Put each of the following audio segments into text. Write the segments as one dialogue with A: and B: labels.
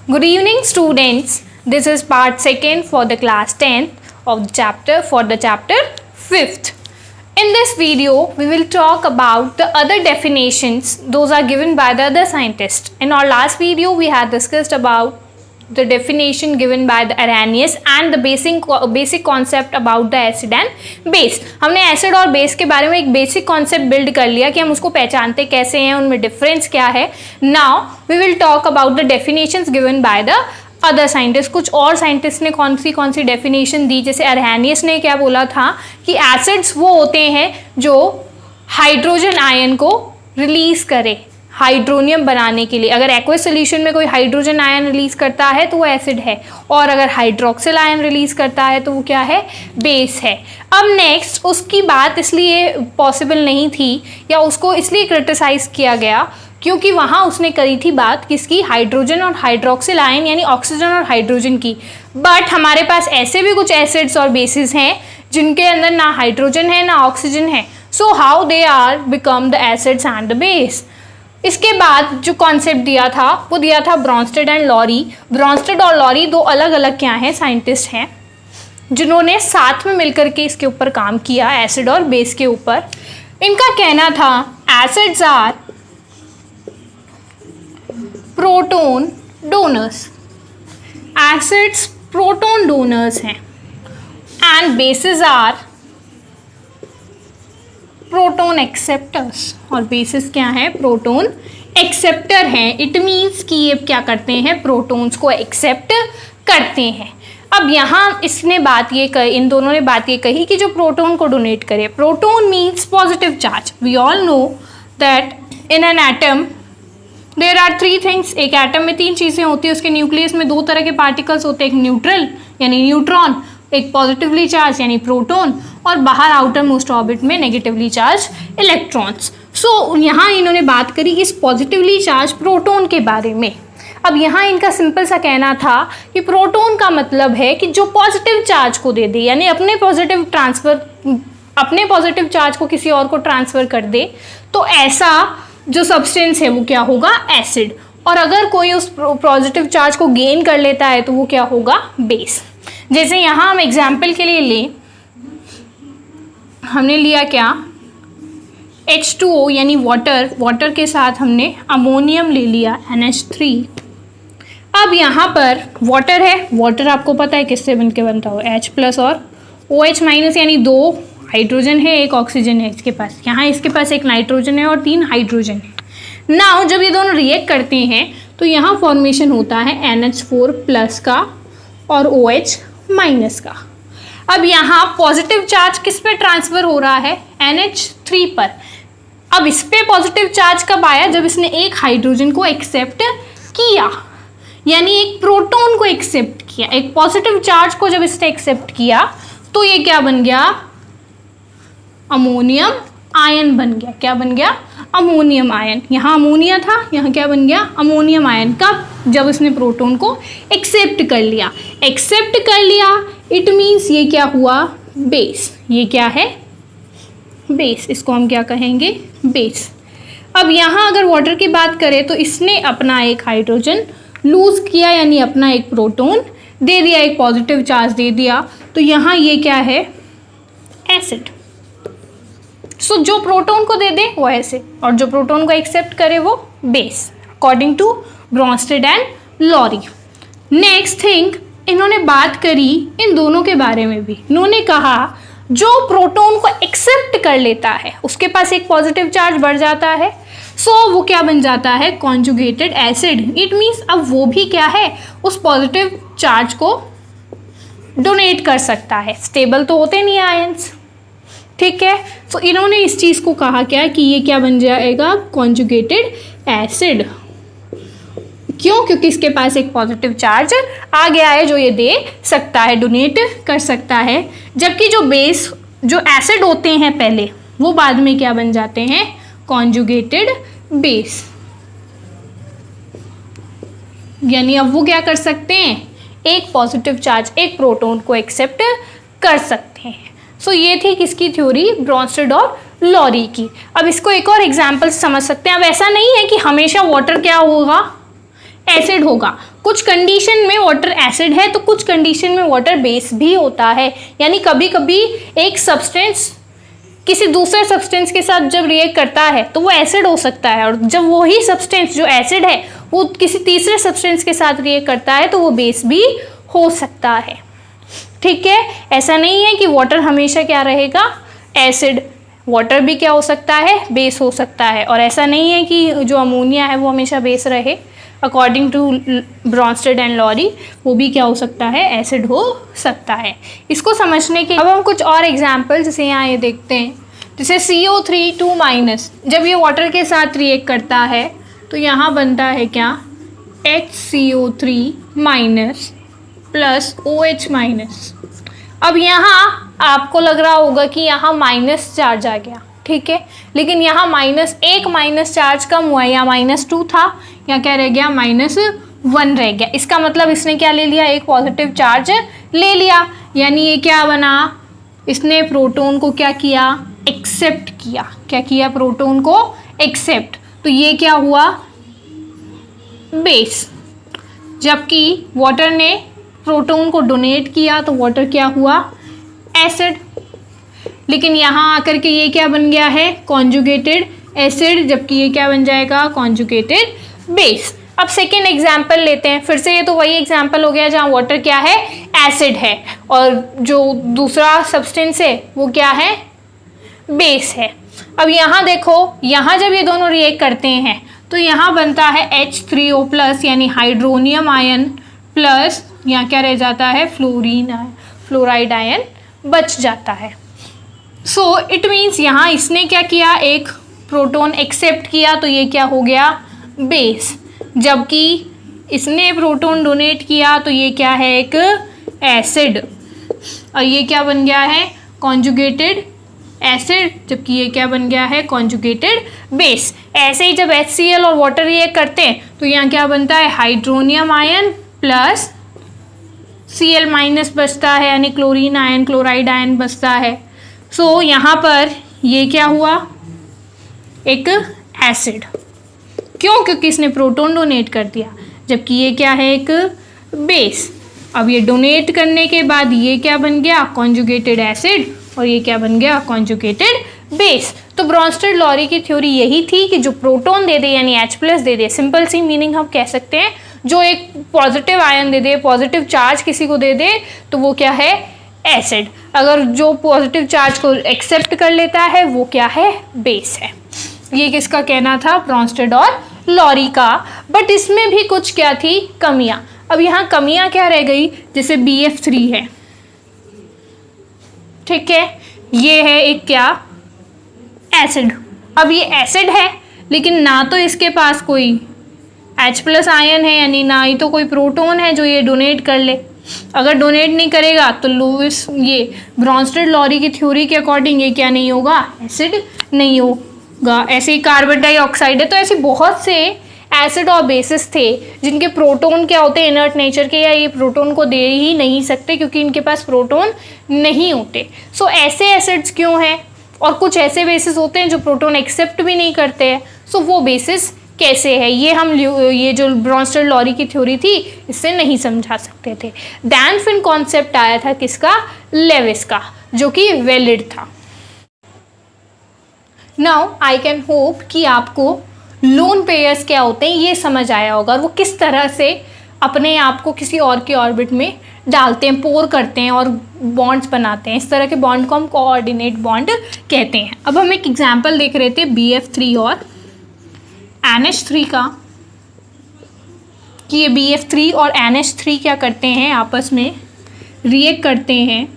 A: Good evening, students. This is part 2 for the class 10 of the chapter 5th. In this video, we will talk about the other definitions. Those are given by the other scientists. In our last video, we had discussed about the definition given by the Arrhenius and the basic concept about the acid and base. हमने acid और base के बारे में एक basic concept build कर लिया कि हम उसको पहचानते कैसे हैं, उनमें difference क्या है. Now we will talk about the definitions given by the other scientists. कुछ और scientists ने कौन सी definition दी. जैसे Arrhenius ने क्या बोला था कि acids वो होते हैं जो हाइड्रोजन आयन को रिलीज करे हाइड्रोनियम बनाने के लिए. अगर एक्वस सोल्यूशन में कोई हाइड्रोजन आयन रिलीज करता है तो वो एसिड है, और अगर हाइड्रोक्सिल आयन रिलीज करता है तो वो क्या है, बेस है. अब नेक्स्ट उसकी बात इसलिए पॉसिबल नहीं थी या उसको इसलिए क्रिटिसाइज किया गया क्योंकि वहाँ उसने करी थी बात किसकी, हाइड्रोजन और हाइड्रोक्सिल आयन यानी ऑक्सीजन और हाइड्रोजन की. बट हमारे पास ऐसे भी कुछ एसिड्स और बेसिस हैं जिनके अंदर ना हाइड्रोजन है ना ऑक्सीजन है. So how they are become the acids and the base. इसके बाद जो कॉन्सेप्ट दिया था वो दिया था ब्रॉन्स्टेड एंड लॉरी. ब्रॉन्स्टेड और लॉरी दो अलग अलग क्या हैं, साइंटिस्ट हैं जिन्होंने साथ में मिलकर के इसके ऊपर काम किया, एसिड और बेस के ऊपर. इनका कहना था acids are proton donors. Acids proton donors हैं and bases are proton acceptors. और बेसिस क्या है, प्रोटोन एक्सेप्टर हैं. इट मीन्स कि ये क्या करते हैं, प्रोटोन्स को एक्सेप्ट करते हैं. अब यहाँ इसने बात ये कही, इन दोनों ने बात ये कही कि जो प्रोटोन को डोनेट करे. Proton means positive charge. We all know that in an atom there are 3 things. एक एटम में 3 चीज़ें होती है. उसके न्यूक्लियस में 2 तरह के पार्टिकल्स होते हैं, एक न्यूट्रल यानी न्यूट्रॉन, एक पॉजिटिवली चार्ज यानी प्रोटॉन, और बाहर आउटर मोस्ट ऑर्बिट में नेगेटिवली चार्ज इलेक्ट्रॉन्स. सो यहाँ इन्होंने बात करी इस पॉजिटिवली चार्ज प्रोटॉन के बारे में. अब यहाँ इनका सिंपल सा कहना था कि प्रोटॉन का मतलब है कि जो पॉजिटिव चार्ज को दे दे, यानी अपने पॉजिटिव चार्ज को किसी और को ट्रांसफ़र कर दे, तो ऐसा जो सब्सटेंस है वो क्या होगा, एसिड. और अगर कोई उस पॉजिटिव चार्ज को गेन कर लेता है तो वो क्या होगा, बेस. जैसे यहाँ हम एग्जाम्पल के लिए लें, हमने लिया क्या, H2O यानी वाटर के साथ हमने अमोनियम ले लिया NH3. अब यहाँ पर वाटर है, वाटर आपको पता है किससे बन के बनता हो, H+ और OH- यानी 2 हाइड्रोजन है, 1 ऑक्सीजन है इसके पास. यहाँ इसके पास 1 नाइट्रोजन है और 3 हाइड्रोजन है. नाउ जब ये दोनों रिएक्ट करते हैं तो यहाँ फॉर्मेशन होता है NH4+ का और OH- का. अब यहाँ पॉजिटिव चार्ज किस पे ट्रांसफ़र हो रहा है, NH3 पर. अब इस पे पॉजिटिव चार्ज कब आया, जब इसने एक हाइड्रोजन को एक्सेप्ट किया, यानी एक प्रोटॉन को एक्सेप्ट किया. एक पॉजिटिव चार्ज को जब इसने एक्सेप्ट किया तो ये क्या बन गया, अमोनियम आयन बन गया. क्या बन गया, अमोनियम आयन. यहाँ अमोनिया था, यहाँ क्या बन गया, अमोनियम आयन. कब, जब इसने प्रोटॉन को एक्सेप्ट कर लिया. एक्सेप्ट कर लिया इट मीन्स ये क्या हुआ, बेस. ये क्या है, बेस. इसको हम क्या कहेंगे, बेस. अब यहाँ अगर वाटर की बात करें तो इसने अपना एक हाइड्रोजन लूज किया, यानी अपना एक प्रोटॉन दे दिया, एक पॉजिटिव चार्ज दे दिया, तो यहाँ ये क्या है, एसिड. सो जो प्रोटॉन को दे दे वो एसिड और जो प्रोटॉन को एक्सेप्ट करे वो base, according to Bronsted and Lowry. Next thing, इन्होंने बात करी इन दोनों के बारे में भी. इन्होंने कहा जो प्रोटॉन को एक्सेप्ट कर लेता है उसके पास एक पॉजिटिव चार्ज बढ़ जाता है, सो वो क्या बन जाता है, कॉन्जुगेटेड एसिड. इट मीन्स अब वो भी क्या है, उस पॉजिटिव चार्ज को डोनेट कर सकता है. स्टेबल तो होते नहीं आयंस, ठीक है. तो इन्होंने इस चीज़ को कहा क्या कि ये क्या बन जाएगा, कॉन्जुगेटेड एसिड. क्यों, क्योंकि इसके पास एक पॉजिटिव चार्ज आ गया है जो ये दे सकता है, डोनेट कर सकता है. जबकि जो बेस, जो एसिड होते हैं पहले, वो बाद में क्या बन जाते हैं, कॉन्जुगेटेड बेस. यानी अब वो क्या कर सकते हैं, एक पॉजिटिव चार्ज, एक प्रोटॉन को एक्सेप्ट कर सकते हैं. सो ये थी किसकी थ्योरी, ब्रॉन्स्टेड और लॉरी की. अब इसको एक और एग्जाम्पल समझ सकते हैं. अब ऐसा नहीं है कि हमेशा वाटर क्या होगा, एसिड होगा। कुछ कंडीशन में वाटर एसिड है तो कुछ कंडीशन में वाटर बेस भी होता है। यानी कभी कभी एक सब्सटेंस किसी दूसरे सब्सटेंस के साथ जब रिएक्ट करता है तो वो एसिड हो सकता है, और जब वही सब्सटेंस जो एसिड है वो किसी तीसरे सब्सटेंस के साथ रिएक्ट करता है तो वो बेस भी हो सकता है। ठीक है, ऐसा नहीं है कि वाटर हमेशा क्या रहेगा, एसिड। वाटर भी क्या हो सकता है, बेस हो सकता है। और ऐसा नहीं है कि जो अमोनिया है वो हमेशा बेस रहे। According to Bronsted and Lowry वो भी क्या हो सकता है, एसिड हो सकता है। इसको समझने के अब हम कुछ और एग्जाम्पल जैसे यहाँ ये देखते हैं, जैसे CO3 2-, जब ये वाटर के साथ रिएक्ट करता है तो यहाँ बनता है क्या, HCO3- प्लस OH-। अब यहाँ आपको लग रहा होगा कि यहाँ माइनस चार्ज आ गया, ठीक है, लेकिन यहाँ एक माइनस चार्ज कम हुआ, या -2 था, या क्या रह गया, -1 रह गया। इसका मतलब इसने क्या ले लिया, एक पॉजिटिव चार्ज ले लिया। यानी ये क्या बना, इसने प्रोटॉन को क्या किया, एक्सेप्ट किया। क्या किया, प्रोटॉन को एक्सेप्ट। तो ये क्या हुआ, बेस। जबकि वाटर ने प्रोटॉन को डोनेट किया तो वाटर क्या हुआ, एसिड। लेकिन यहाँ आकर के ये क्या बन गया है, कॉन्जुगेटेड एसिड, जबकि ये क्या बन जाएगा, कॉन्जुगेटेड बेस। अब सेकेंड एग्जाम्पल लेते हैं। फिर से ये तो वही एग्जाम्पल हो गया जहाँ वाटर क्या है, एसिड है, और जो दूसरा सब्सटेंस है वो क्या है, बेस है। अब यहाँ देखो, यहाँ जब ये दोनों रिएक्ट करते हैं तो यहाँ बनता है H3O+, यानी हाइड्रोनियम आयन प्लस, यहाँ क्या रह जाता है, फ्लोराइड आयन बच जाता है। सो इट मीन्स यहाँ इसने क्या किया, एक प्रोटॉन एक्सेप्ट किया तो ये क्या हो गया, बेस। जबकि इसने प्रोटॉन डोनेट किया तो ये क्या है, एक एसिड। और ये क्या बन गया है, कॉन्जुगेटेड एसिड, जबकि ये क्या बन गया है, कॉन्जुगेटेड बेस। ऐसे ही जब HCl और वाटर रिएक्ट करते हैं तो यहाँ क्या बनता है, हाइड्रोनियम आयन प्लस Cl- बचता है, यानी क्लोरीन आयन, क्लोराइड आयन बचता है। सो यहाँ पर ये क्या हुआ, एक एसिड। क्यों, क्योंकि इसने प्रोटॉन डोनेट कर दिया। जबकि ये क्या है, एक बेस। अब ये डोनेट करने के बाद ये क्या बन गया, कॉन्जुगेटेड एसिड, और ये क्या बन गया, कॉन्जुगेटेड बेस। तो ब्रॉन्स्टेड लॉरी की थ्योरी यही थी कि जो प्रोटॉन दे दे यानी H+ दे दे, सिंपल सी मीनिंग हम कह सकते हैं, जो एक पॉजिटिव आयन दे दे, पॉजिटिव चार्ज किसी को दे दे तो वो क्या है, एसिड। अगर जो पॉजिटिव चार्ज को एक्सेप्ट कर लेता है वो क्या है, बेस है। ये किसका कहना था, ब्रॉन्स्टेड और लॉरी का। बट इसमें भी कुछ क्या थी, कमियां। अब यहाँ कमियां क्या रह गई, जैसे BF3 है, ठीक है, ये है एक क्या, एसिड। अब ये एसिड है लेकिन ना तो इसके पास कोई H+ आयन है, यानी ना ही तो कोई प्रोटॉन है जो ये डोनेट कर ले। अगर डोनेट नहीं करेगा तो लुईस, ये ब्रॉन्स्टेड लॉरी की थ्योरी के अकॉर्डिंग ये क्या नहीं होगा, एसिड नहीं होगा। ऐसे ही कार्बन डाइऑक्साइड है। तो ऐसे बहुत से एसिड और बेसिस थे जिनके प्रोटॉन क्या होते हैं, इनर्ट नेचर के, या ये प्रोटॉन को दे ही नहीं सकते क्योंकि इनके पास प्रोटॉन नहीं होते। सो ऐसे एसिड्स क्यों हैं, और कुछ ऐसे बेसिस होते हैं जो प्रोटॉन एक्सेप्ट भी नहीं करते हैं। सो वो बेसिस कैसे है, ये हम ये जो ब्रॉन्स्टेड लॉरी की थ्योरी थी इससे नहीं समझा सकते थे। दैन फिर कॉन्सेप्ट आया था किसका, लेविस का, जो कि वैलिड था। नाउ आई कैन होप कि आपको लोन पेयर्स क्या होते हैं ये समझ आया होगा, और वो किस तरह से अपने आप को किसी और के ऑर्बिट में डालते हैं, पोर करते हैं और बॉन्ड्स बनाते हैं। इस तरह के बॉन्ड को हम कोऑर्डिनेट बॉन्ड कहते हैं। अब हम एक एग्जांपल देख रहे थे BF3 और NH3 का, कि ये BF3 और NH3 क्या करते हैं, आपस में रिएक्ट करते हैं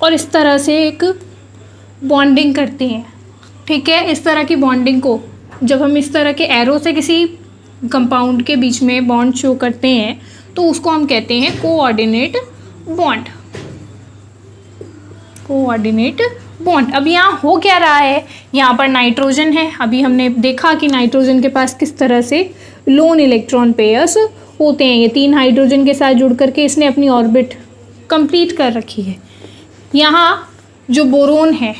A: और इस तरह से एक बॉन्डिंग करते हैं। ठीक है, इस तरह की बॉन्डिंग को जब हम इस तरह के एरो से किसी कंपाउंड के बीच में बॉन्ड शो करते हैं तो उसको हम कहते हैं कोऑर्डिनेट बॉन्ड। Coordinate bond. अब यहाँ हो क्या रहा है, यहाँ पर नाइट्रोजन है। अभी हमने देखा कि नाइट्रोजन के पास किस तरह से लोन इलेक्ट्रॉन पेयर्स होते हैं। ये 3 हाइड्रोजन के साथ जुड़ करके इसने अपनी ऑर्बिट कंप्लीट कर रखी है। यहाँ जो बोरोन है,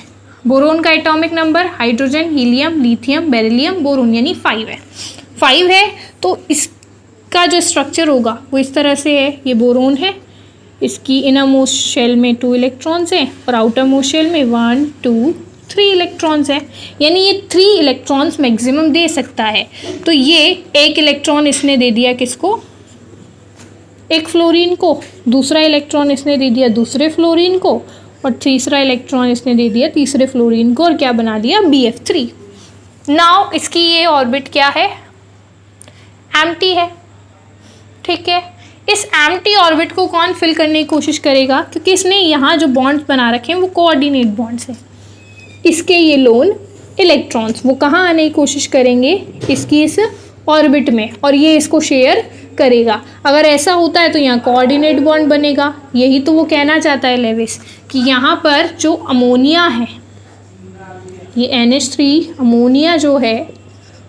A: बोरोन का atomic number hydrogen, helium, lithium, beryllium, boron यानी 5 है। 5 है तो इसका जो स्ट्रक्चर होगा वो इस तरह से है। ये बोरोन है, इसकी इनर मोस्ट शेल में 2 इलेक्ट्रॉन्स हैं और आउटर मोस्ट शेल में 1 2 3 इलेक्ट्रॉन्स है, यानी ये 3 इलेक्ट्रॉन्स मैक्सिमम दे सकता है। तो ये एक इलेक्ट्रॉन इसने दे दिया किसको, एक फ्लोरीन को, दूसरा इलेक्ट्रॉन इसने दे दिया दूसरे फ्लोरीन को, और तीसरा इलेक्ट्रॉन इसने दे दिया तीसरे फ्लोरीन को, और क्या बना दिया BF3। नाउ इसकी ये ऑर्बिट क्या है, एम्प्टी है। ठीक है, इस एम्प्टी ऑर्बिट को कौन फिल करने की कोशिश करेगा, क्योंकि इसने यहाँ जो बॉन्ड्स बना रखे हैं वो कोऑर्डिनेट बॉन्ड्स हैं। इसके ये लोन इलेक्ट्रॉन्स वो कहाँ आने की कोशिश करेंगे, इसकी इस ऑर्बिट में, और ये इसको शेयर करेगा। अगर ऐसा होता है तो यहाँ कोऑर्डिनेट बॉन्ड बनेगा। यही तो वो कहना चाहता है लेविस कि यहाँ पर जो अमोनिया है, ये NH3 अमोनिया जो है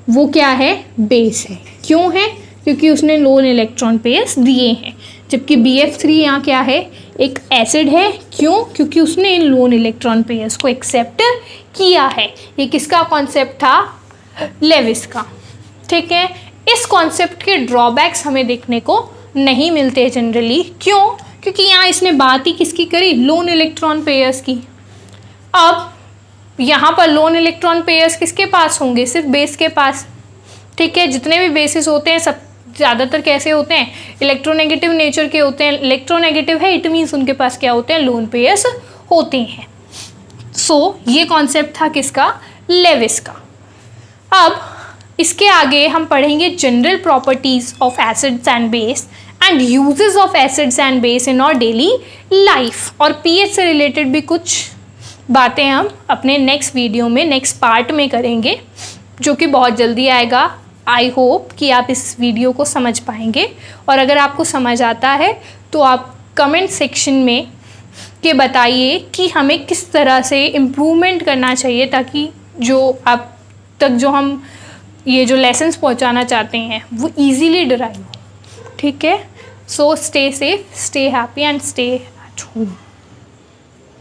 A: वो क्या है, बेस है। क्यों है, क्योंकि उसने लोन इलेक्ट्रॉन पेयर्स दिए हैं। जबकि BF3 यहाँ क्या है, एक एसिड है। क्यों, क्योंकि उसने इन लोन इलेक्ट्रॉन पेयर्स को एक्सेप्ट किया है। ये किसका कॉन्सेप्ट था, लेविस का। ठीक है, इस कॉन्सेप्ट के ड्रॉबैक्स हमें देखने को नहीं मिलते जनरली। क्यों, क्योंकि यहाँ इसने बात ही किसकी करी, लोन इलेक्ट्रॉन पेयर्स की। अब यहाँ पर लोन इलेक्ट्रॉन पेयर्स किसके पास होंगे, सिर्फ बेस के पास। ठीक है, जितने भी बेसिस होते हैं सब ज़्यादातर कैसे होते हैं, इलेक्ट्रोनेगेटिव नेचर के होते हैं। इलेक्ट्रोनेगेटिव है इट मीन्स उनके पास क्या होते हैं, लोन पेयर्स होते हैं। सो ये कॉन्सेप्ट था किसका, लेविस का। अब इसके आगे हम पढ़ेंगे general properties of acids and base and uses of acids and base in our daily life, और पीएच से रिलेटेड भी कुछ बातें हम अपने नेक्स्ट वीडियो में, नेक्स्ट पार्ट में करेंगे, जो कि बहुत जल्दी आएगा। आई होप कि आप इस वीडियो को समझ पाएंगे, और अगर आपको समझ आता है तो आप कमेंट सेक्शन में के बताइए कि हमें किस तरह से इम्प्रूवमेंट करना चाहिए, ताकि जो आप तक जो हम ये जो लेसन्स पहुंचाना चाहते हैं वो इजीली डराइव हो। ठीक है, so stay safe, stay happy and stay at home.